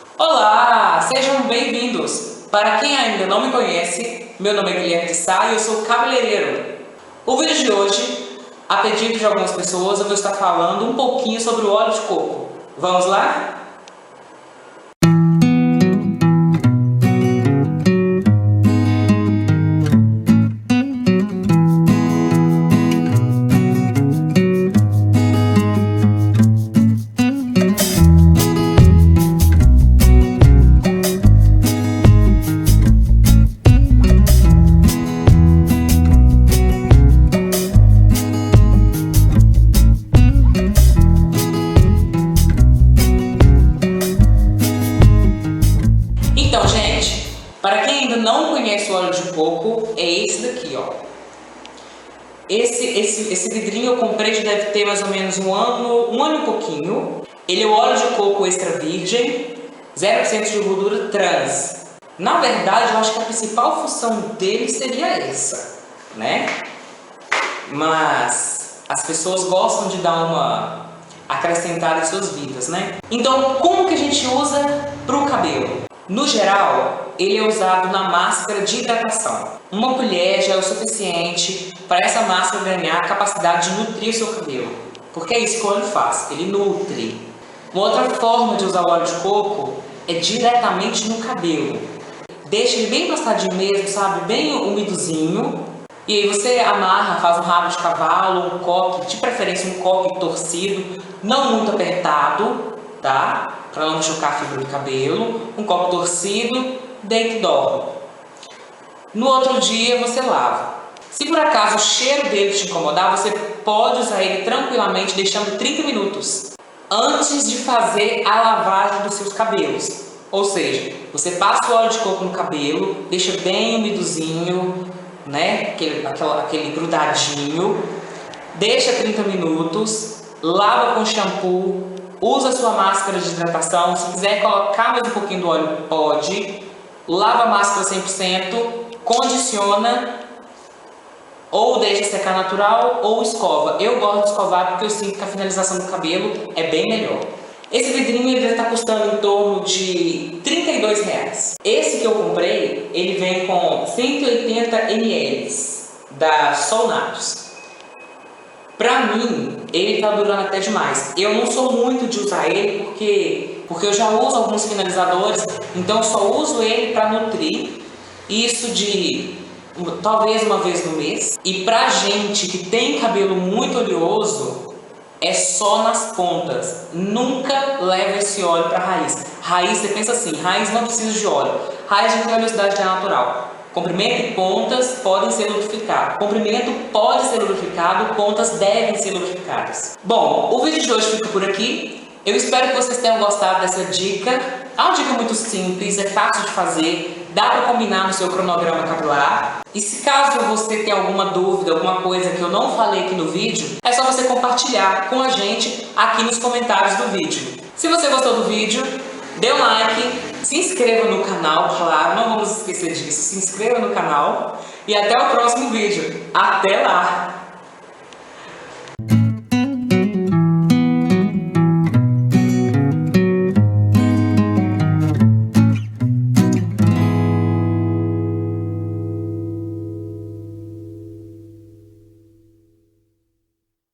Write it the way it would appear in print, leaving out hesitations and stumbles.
Olá, sejam bem-vindos! Para quem ainda não me conhece, meu nome é Guilherme de Sá e eu sou cabeleireiro. O vídeo de hoje, a pedido de algumas pessoas, eu vou estar falando um pouquinho sobre o óleo de coco. Vamos lá? Então, gente, para quem ainda não conhece o óleo de coco, é esse daqui, ó. Esse vidrinho eu comprei, já deve ter mais ou menos um ano e pouquinho. Ele é o óleo de coco extra virgem, 0% de gordura trans. Na verdade, eu acho que a principal função dele seria essa, né? Mas as pessoas gostam de dar uma acrescentada em suas vidas, né? Então, como que a gente usa para o cabelo? No geral, ele é usado na máscara de hidratação. Uma colher já é o suficiente para essa máscara ganhar a capacidade de nutrir o seu cabelo. Porque é isso que o óleo faz, ele nutre. Uma outra forma de usar o óleo de coco é diretamente no cabelo. Deixa ele bem tostadinho mesmo, sabe? Bem umidozinho. E aí você amarra, faz um rabo de cavalo, um coque, de preferência um coque torcido, não muito apertado, tá? Para não chocar a fibra do cabelo. Um coque torcido, deita e dorme. No outro dia você lava. Se por acaso o cheiro dele te incomodar, você pode usar ele tranquilamente, deixando 30 minutos antes de fazer a lavagem dos seus cabelos. Ou seja, você passa o óleo de coco no cabelo, deixa bem umidozinho, né? Aquele grudadinho, deixa 30 minutos, lava com shampoo, usa a sua máscara de hidratação. Se quiser colocar mais um pouquinho do óleo, pode. Lava a máscara 100%, condiciona, ou deixa secar natural ou escova. Eu gosto de escovar porque eu sinto que a finalização do cabelo é bem melhor. Esse vidrinho está custando em torno de R$32. Esse que eu comprei, ele vem com 180 ml da Solnatus. Pra mim, ele tá durando até demais. Eu não sou muito de usar ele porque eu já uso alguns finalizadores, então eu só uso ele para nutrir. Isso de talvez uma vez no mês. E pra gente que tem cabelo muito oleoso, é só nas pontas. Nunca leva esse óleo para raiz. Raiz, você pensa assim, raiz não precisa de óleo. Raiz de oleosidade é natural. Comprimento e pontas podem ser lubrificados. Comprimento pode ser lubrificado, pontas devem ser lubrificadas. Bom, o vídeo de hoje fica por aqui. Eu espero que vocês tenham gostado dessa dica. É uma dica muito simples, é fácil de fazer, dá para combinar no seu cronograma capilar. E se caso você tem alguma dúvida, alguma coisa que eu não falei aqui no vídeo, é só você compartilhar com a gente aqui nos comentários do vídeo. Se você gostou do vídeo, dê um like, se inscreva no canal, claro, não vamos esquecer disso, se inscreva no canal e até o próximo vídeo. Até lá!